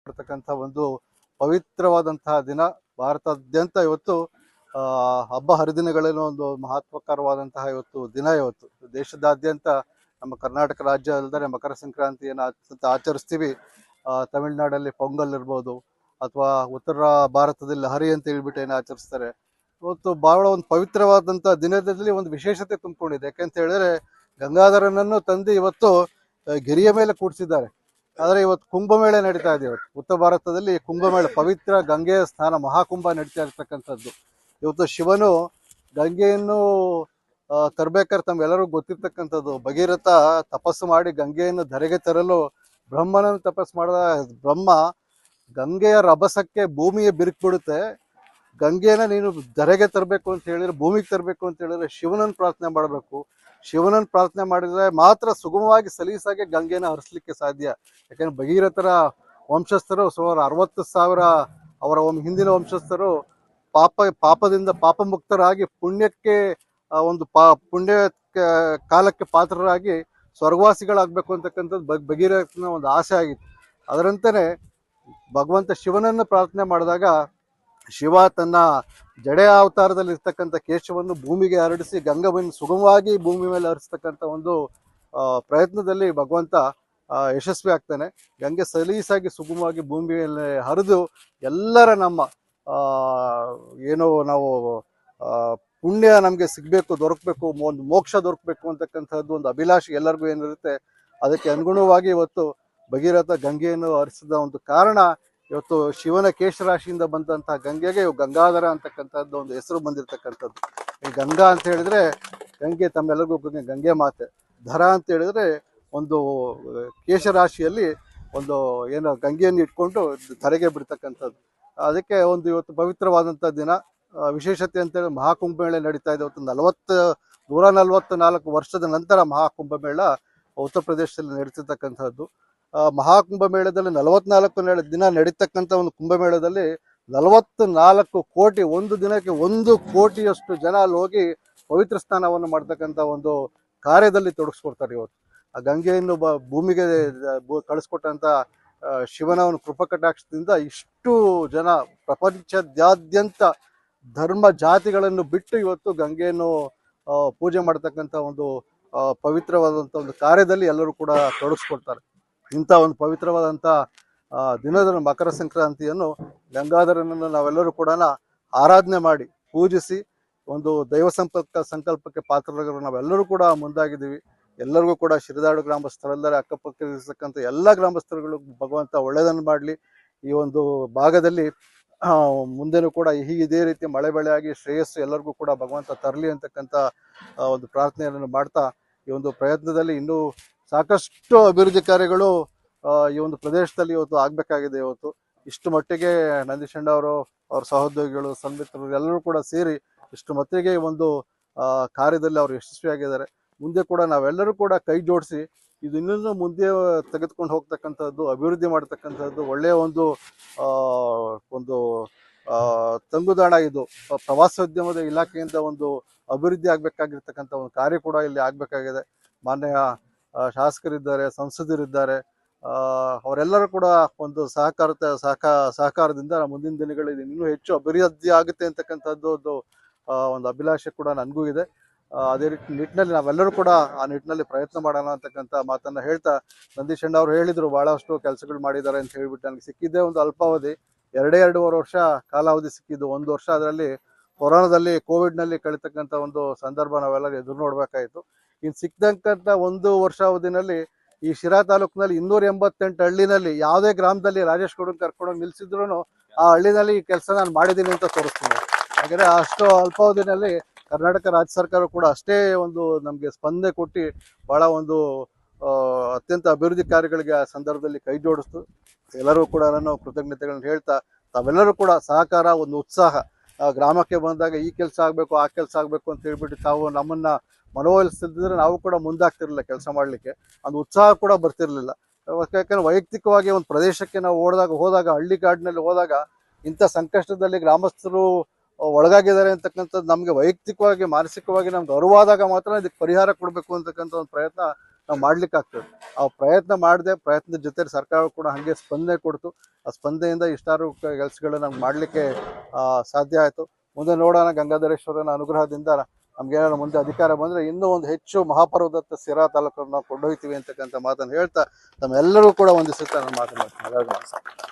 ಇರ್ತಕ್ಕಂಥ ಒಂದು ಪವಿತ್ರವಾದಂತಹ ದಿನ. ಭಾರತಾದ್ಯಂತ ಇವತ್ತು ಹಬ್ಬ ಹರಿದಿನಗಳೇನೋ ಒಂದು ಮಹತ್ವಕರವಾದಂತಹ ಇವತ್ತು ದಿನ. ಇವತ್ತು ದೇಶದಾದ್ಯಂತ ನಮ್ಮ ಕರ್ನಾಟಕ ರಾಜ್ಯ ಅಲ್ಲದೆ ಮಕರ ಸಂಕ್ರಾಂತಿಯನ್ನು ಆಚರಿಸ್ತೀವಿ. ತಮಿಳುನಾಡಲ್ಲಿ ಪೊಂಗಲ್ ಇರ್ಬೋದು, ಅಥವಾ ಉತ್ತರ ಭಾರತದಲ್ಲಿ ಲಹರಿ ಅಂತ ಹೇಳ್ಬಿಟ್ಟು ಏನು ಆಚರಿಸ್ತಾರೆ. ಇವತ್ತು ಬಹಳ ಒಂದು ಪವಿತ್ರವಾದಂಥ ದಿನದಲ್ಲಿ ಒಂದು ವಿಶೇಷತೆ ತುಂಬಿಕೊಂಡಿದೆ. ಯಾಕೆಂತ ಹೇಳಿದ್ರೆ ಗಂಗಾಧರನನ್ನು ತಂದು ಇವತ್ತು ಗಿರಿಯ ಮೇಲೆ ಕೂಡಿಸಿದ್ದಾರೆ. ಆದರೆ ಇವತ್ತು ಕುಂಭಮೇಳ ನಡೀತಾ ಇದೆ. ಇವತ್ತು ಉತ್ತರ ಭಾರತದಲ್ಲಿ ಕುಂಭಮೇಳ, ಪವಿತ್ರ ಗಂಗೆಯ ಸ್ನಾನ ಮಹಾಕುಂಭ ನಡೀತಾ ಇರ್ತಕ್ಕಂಥದ್ದು. ಇವತ್ತು ಶಿವನು ಗಂಗೆಯನ್ನು ತರಬೇಕಾದ್ರೆ ತಮ್ಗೆಲ್ಲರೂ ಗೊತ್ತಿರ್ತಕ್ಕಂಥದ್ದು, ಭಗೀರಥ ತಪಸ್ಸು ಮಾಡಿ ಗಂಗೆಯನ್ನು ಧರೆಗೆ ತರಲು ಬ್ರಹ್ಮನನ್ನು ತಪಸ್ಸು ಮಾಡಿದ ಬ್ರಹ್ಮ ಗಂಗೆಯ ರಭಸಕ್ಕೆ ಭೂಮಿಯೇ ಬಿರುಕು. ಗಂಗೆನ ನೀನು ಧರೆಗೆ ತರಬೇಕು ಅಂತ ಹೇಳಿದ್ರೆ, ಭೂಮಿಗೆ ತರಬೇಕು ಅಂತ ಹೇಳಿದ್ರೆ ಶಿವನನ್ನು ಪ್ರಾರ್ಥನೆ ಮಾಡಬೇಕು. ಶಿವನನ್ನು ಪ್ರಾರ್ಥನೆ ಮಾಡಿದ್ರೆ ಮಾತ್ರ ಸುಗಮವಾಗಿ ಸಲೀಸಾಗಿ ಗಂಗೆನ ಹರಿಸ್ಲಿಕ್ಕೆ ಸಾಧ್ಯ. ಯಾಕೆಂದ್ರೆ ಭಗೀರಥರ ವಂಶಸ್ಥರು ಸುಮಾರು 60,000 ಅವರ ಹಿಂದಿನ ವಂಶಸ್ಥರು ಪಾಪದಿಂದ ಪಾಪಮುಕ್ತರಾಗಿ ಪುಣ್ಯಕ್ಕೆ ಒಂದು ಪುಣ್ಯ ಕಾಲಕ್ಕೆ ಪಾತ್ರರಾಗಿ ಸ್ವರ್ಗವಾಸಿಗಳಾಗಬೇಕು ಅಂತಕ್ಕಂಥದ್ದು ಭಗೀರಥನ ಒಂದು ಆಸೆ ಆಗಿತ್ತು. ಅದರಂತೆಯೇ ಭಗವಂತ ಶಿವನನ್ನು ಪ್ರಾರ್ಥನೆ ಮಾಡಿದಾಗ ಶಿವ ತನ್ನ ಜಡೆಯ ಅವತಾರದಲ್ಲಿ ಇರ್ತಕ್ಕಂಥ ಕೇಶವನ್ನು ಭೂಮಿಗೆ ಹರಡಿಸಿ ಗಂಗವನ್ನು ಸುಗಮವಾಗಿ ಭೂಮಿ ಮೇಲೆ ಹರಿಸ್ತಕ್ಕಂಥ ಒಂದು ಪ್ರಯತ್ನದಲ್ಲಿ ಭಗವಂತ ಯಶಸ್ವಿ ಆಗ್ತಾನೆ. ಗಂಗೆ ಸಲೀಸಾಗಿ ಸುಗಮವಾಗಿ ಭೂಮಿ ಮೇಲೆ ಹರಿದು ಎಲ್ಲರ ನಮ್ಮ ಏನೋ ನಾವು ಪುಣ್ಯ ನಮಗೆ ಸಿಗಬೇಕು, ದೊರಕಬೇಕು, ಒಂದು ಮೋಕ್ಷ ದೊರಕಬೇಕು ಅಂತಕ್ಕಂಥದ್ದು ಒಂದು ಅಭಿಲಾಷೆ ಎಲ್ಲರಿಗೂ ಏನಿರುತ್ತೆ. ಅದಕ್ಕೆ ಅನುಗುಣವಾಗಿ ಇವತ್ತು ಭಗೀರಥ ಗಂಗೆಯನ್ನು ಹರಿಸಿದ ಒಂದು ಕಾರಣ, ಇವತ್ತು ಶಿವನ ಕೇಶರಾಶಿಯಿಂದ ಬಂದಂತಹ ಗಂಗೆಗೆ ಗಂಗಾಧರ ಅಂತಕ್ಕಂಥದ್ದು ಒಂದು ಹೆಸರು ಬಂದಿರತಕ್ಕಂಥದ್ದು. ಈ ಗಂಗಾ ಅಂತ ಹೇಳಿದ್ರೆ ಗಂಗೆ ತಮ್ಮೆಲ್ಲರಿಗೂ ಗಂಗೆ ಮಾತೆ. ಧರ ಅಂತ ಹೇಳಿದ್ರೆ ಒಂದು ಕೇಶರಾಶಿಯಲ್ಲಿ ಒಂದು ಏನೋ ಗಂಗೆಯನ್ನು ಇಟ್ಕೊಂಡು ಧರೆಗೆ ಬಿಡ್ತಕ್ಕಂಥದ್ದು. ಅದಕ್ಕೆ ಒಂದು ಇವತ್ತು ಪವಿತ್ರವಾದಂಥ ದಿನ. ವಿಶೇಷತೆ ಅಂತೇಳಿ ಮಹಾಕುಂಭಮೇಳ ನಡೀತಾ ಇದೆ. ಇವತ್ತು 144 ವರ್ಷದ ನಂತರ ಮಹಾಕುಂಭಮೇಳ ಉತ್ತರ ಪ್ರದೇಶದಲ್ಲಿ ನಡೀತಿರ್ತಕ್ಕಂಥದ್ದು. ಮಹಾಕುಂಭಮೇಳದಲ್ಲಿ 44 ದಿನ ನಡೀತಕ್ಕಂಥ ಒಂದು ಕುಂಭಮೇಳದಲ್ಲಿ 44 ಕೋಟಿ, ಒಂದು ದಿನಕ್ಕೆ 1 ಕೋಟಿಯಷ್ಟು ಜನ ಅಲ್ಲಿ ಹೋಗಿ ಪವಿತ್ರ ಸ್ನಾನವನ್ನು ಮಾಡ್ತಕ್ಕಂಥ ಒಂದು ಕಾರ್ಯದಲ್ಲಿ ತೊಡಗಿಸ್ಕೊಡ್ತಾರೆ. ಇವತ್ತು ಆ ಗಂಗೆಯನ್ನು ಭೂಮಿಗೆ ಕಳಿಸ್ಕೊಟ್ಟಂತ ಶಿವನ ಒಂದು ಕೃಪಕಟಾಕ್ಷದಿಂದ ಇಷ್ಟು ಜನ ಪ್ರಪಂಚದಾದ್ಯಂತ ಧರ್ಮ ಜಾತಿಗಳನ್ನು ಬಿಟ್ಟು ಇವತ್ತು ಗಂಗೆಯನ್ನು ಪೂಜೆ ಮಾಡ್ತಕ್ಕಂಥ ಒಂದು ಪವಿತ್ರವಾದಂಥ ಒಂದು ಕಾರ್ಯದಲ್ಲಿ ಎಲ್ಲರೂ ಕೂಡ ತೊಡಗಿಸ್ಕೊಡ್ತಾರೆ. ಇಂಥ ಒಂದು ಪವಿತ್ರವಾದಂಥ ದಿನದ ಮಕರ ಸಂಕ್ರಾಂತಿಯನ್ನು ಗಂಗಾಧರನನ್ನು ನಾವೆಲ್ಲರೂ ಕೂಡ ಆರಾಧನೆ ಮಾಡಿ ಪೂಜಿಸಿ ಒಂದು ದೈವ ಸಂಕಲ್ಪಕ್ಕೆ ಪಾತ್ರರಾಗಲು ನಾವೆಲ್ಲರೂ ಕೂಡ ಮುಂದಾಗಿದ್ದೀವಿ. ಎಲ್ಲರಿಗೂ ಕೂಡ ಶಿರದಾಡು ಗ್ರಾಮಸ್ಥರಲ್ಲದೆ ಅಕ್ಕಪಕ್ಕ ಇರತಕ್ಕಂಥ ಎಲ್ಲ ಗ್ರಾಮಸ್ಥರುಗಳು ಭಗವಂತ ಒಳ್ಳೆಯದನ್ನು ಮಾಡಲಿ. ಈ ಒಂದು ಭಾಗದಲ್ಲಿ ಮುಂದೆನೂ ಕೂಡ ಇದೇ ರೀತಿ ಮಳೆ ಬೆಳೆಯಾಗಿ ಶ್ರೇಯಸ್ಸು ಎಲ್ಲರಿಗೂ ಕೂಡ ಭಗವಂತ ತರಲಿ ಅಂತಕ್ಕಂಥ ಒಂದು ಪ್ರಾರ್ಥನೆಯನ್ನು ಮಾಡ್ತಾ, ಈ ಒಂದು ಪ್ರಯತ್ನದಲ್ಲಿ ಇನ್ನೂ ಸಾಕಷ್ಟು ಅಭಿವೃದ್ಧಿ ಕಾರ್ಯಗಳು ಈ ಒಂದು ಪ್ರದೇಶದಲ್ಲಿ ಇವತ್ತು ಆಗಬೇಕಾಗಿದೆ. ಇವತ್ತು ಇಷ್ಟು ಮಟ್ಟಿಗೆ ನಂದೀಶಣ್ಣ ಅವರು, ಅವ್ರ ಸಹೋದ್ಯೋಗಿಗಳು, ಸನ್ಮಿತ್ರರು ಎಲ್ಲರೂ ಕೂಡ ಸೇರಿ ಇಷ್ಟು ಮಟ್ಟಿಗೆ ಒಂದು ಕಾರ್ಯದಲ್ಲಿ ಅವರು ಯಶಸ್ವಿಯಾಗಿದ್ದಾರೆ. ಮುಂದೆ ಕೂಡ ನಾವೆಲ್ಲರೂ ಕೂಡ ಕೈ ಜೋಡಿಸಿ ಇದು ಇನ್ನೂ ಮುಂದೆ ತೆಗೆದುಕೊಂಡು ಹೋಗ್ತಕ್ಕಂಥದ್ದು, ಅಭಿವೃದ್ಧಿ ಮಾಡ್ತಕ್ಕಂಥದ್ದು, ಒಳ್ಳೆಯ ಒಂದು ತಂಗುದಾಣ ಇದು ಪ್ರವಾಸೋದ್ಯಮದ ಇಲಾಖೆಯಿಂದ ಒಂದು ಅಭಿವೃದ್ಧಿ ಆಗಬೇಕಾಗಿರ್ತಕ್ಕಂಥ ಒಂದು ಕಾರ್ಯ ಕೂಡ ಇಲ್ಲಿ ಆಗಬೇಕಾಗಿದೆ. ಮಾನ್ಯ ಶಾಸಕರಿದ್ದಾರೆ, ಸಂಸದರಿದ್ದಾರೆ, ಅವರೆಲ್ಲರೂ ಕೂಡ ಒಂದು ಸಹಕಾರದಿಂದ ಮುಂದಿನ ದಿನಗಳಲ್ಲಿ ಇನ್ನೂ ಹೆಚ್ಚು ಅಭಿವೃದ್ಧಿ ಆಗುತ್ತೆ ಅಂತಕ್ಕಂಥದ್ದು ಒಂದು ಅಭಿಲಾಷೆ ಕೂಡ ನನಗೂ ಇದೆ. ಅದೇ ರೀತಿ ನಿಟ್ಟಿನಲ್ಲಿ ನಾವೆಲ್ಲರೂ ಕೂಡ ಆ ನಿಟ್ಟಿನಲ್ಲಿ ಪ್ರಯತ್ನ ಮಾಡೋಣ ಅಂತಕ್ಕಂಥ ಮಾತನ್ನ ಹೇಳ್ತಾ, ನಂದೀಶಣ್ಣ ಅವರು ಹೇಳಿದ್ರು ಬಹಳಷ್ಟು ಕೆಲಸಗಳು ಮಾಡಿದ್ದಾರೆ ಅಂತ ಹೇಳ್ಬಿಟ್ಟು. ನನಗೆ ಸಿಕ್ಕಿದ್ದೇ ಒಂದು ಅಲ್ಪಾವಧಿ, 2.5 ವರ್ಷ ಕಾಲಾವಧಿ ಸಿಕ್ಕಿದ್ದು. 1 ವರ್ಷ ಅದರಲ್ಲಿ ಕೊರೋನಾದಲ್ಲಿ ಕೋವಿಡ್ನಲ್ಲಿ ಕಳೀತಕ್ಕಂಥ ಒಂದು ಸಂದರ್ಭ ನಾವೆಲ್ಲ ಎದುರು ನೋಡ್ಬೇಕಾಯ್ತು. ಇನ್ನು ಸಿಕ್ತಕ್ಕಂಥ 1 ವರ್ಷ ಅವಧಿನಲ್ಲಿ ಈ ಶಿರಾ ತಾಲೂಕಿನಲ್ಲಿ 288 ಹಳ್ಳಿನಲ್ಲಿ ಯಾವುದೇ ಗ್ರಾಮದಲ್ಲಿ ರಾಜೇಶ್ ಗೌಡನ್ ಕರ್ಕೊಂಡೋಗಿ ನಿಲ್ಸಿದ್ರು ಆ ಹಳ್ಳಿನಲ್ಲಿ ಈ ಕೆಲಸ ನಾನು ಮಾಡಿದ್ದೀನಿ ಅಂತ ತೋರಿಸ್ತೀನಿ. ಹಾಗಾದ್ರೆ ಅಷ್ಟು ಅಲ್ಪಾವಧಿನಲ್ಲಿ ಕರ್ನಾಟಕ ರಾಜ್ಯ ಸರ್ಕಾರ ಕೂಡ ಅಷ್ಟೇ ಒಂದು ನಮಗೆ ಸ್ಪಂದನೆ ಕೊಟ್ಟು ಬಹಳ ಒಂದು ಅತ್ಯಂತ ಅಭಿವೃದ್ಧಿ ಕಾರ್ಯಗಳಿಗೆ ಆ ಸಂದರ್ಭದಲ್ಲಿ ಕೈ ಜೋಡಿಸ್ತು. ಎಲ್ಲರೂ ಕೂಡ ನಾನು ಕೃತಜ್ಞತೆಗಳನ್ನು ಹೇಳ್ತಾ, ತಾವೆಲ್ಲರೂ ಕೂಡ ಸಹಕಾರ, ಒಂದು ಉತ್ಸಾಹ, ಗ್ರಾಮಕ್ಕೆ ಬಂದಾಗ ಈ ಕೆಲಸ ಆಗಬೇಕು, ಆ ಕೆಲಸ ಆಗಬೇಕು ಅಂತ ಹೇಳ್ಬಿಟ್ಟು ತಾವು ನಮ್ಮನ್ನ ಮನವೊಲಿಸ್ತಿದ್ರೆ ನಾವು ಕೂಡ ಮುಂದಾಗ್ತಿರ್ಲಿಲ್ಲ ಕೆಲಸ ಮಾಡಲಿಕ್ಕೆ. ಒಂದು ಉತ್ಸಾಹ ಕೂಡ ಬರ್ತಿರ್ಲಿಲ್ಲ. ಯಾಕಂದ್ರೆ ವೈಯಕ್ತಿಕವಾಗಿ ಒಂದು ಪ್ರದೇಶಕ್ಕೆ ನಾವು ಹೋದಾಗ ಹಳ್ಳಿ ಕಾಡಿನಲ್ಲಿ ಹೋದಾಗ ಇಂಥ ಸಂಕಷ್ಟದಲ್ಲಿ ಗ್ರಾಮಸ್ಥರು ಒಳಗಾಗಿದ್ದಾರೆ ಅಂತಕ್ಕಂಥದ್ದು ನಮಗೆ ವೈಯಕ್ತಿಕವಾಗಿ ಮಾನಸಿಕವಾಗಿ ನಮ್ಗೆ ಅರಿವಾದಾಗ ಮಾತ್ರ ಇದಕ್ಕೆ ಪರಿಹಾರ ಕೊಡಬೇಕು ಅಂತಕ್ಕಂಥ ಒಂದು ಪ್ರಯತ್ನ ನಾವು ಮಾಡ್ಲಿಕ್ಕಾಗ್ತದೆ. ಆ ಪ್ರಯತ್ನ ಮಾಡಿದೆ, ಪ್ರಯತ್ನದ ಜೊತೆ ಸರ್ಕಾರ ಕೂಡ ಹಾಗೆ ಸ್ಪಂದನೆ ಕೊಡ್ತು. ಆ ಸ್ಪಂದನೆಯಿಂದ ಇಷ್ಟಾರು ಕೆಲಸಗಳನ್ನ ನಮ್ಗೆ ಮಾಡಲಿಕ್ಕೆ ಸಾಧ್ಯ ಆಯಿತು. ಮುಂದೆ ನೋಡೋಣ, ಗಂಗಾಧರೇಶ್ವರನ ಅನುಗ್ರಹದಿಂದ ನಮ್ಗೇನಾದ್ರು ಮುಂದೆ ಅಧಿಕಾರ ಬಂದರೆ ಇನ್ನೂ ಒಂದು ಹೆಚ್ಚು ಮಹಾಪರ್ವದತ್ತ ಸಿರಾ ತಾಲೂಕನ್ನು ನಾವು ಕೊಂಡೊಯ್ತೀವಿ ಅಂತಕ್ಕಂಥ ಮಾತನ್ನು ಹೇಳ್ತಾ ತಮ್ಮೆಲ್ಲರೂ ಕೂಡ ವಂದಿಸುತ್ತಾ ನನ್ನ ಮಾತನ್ನು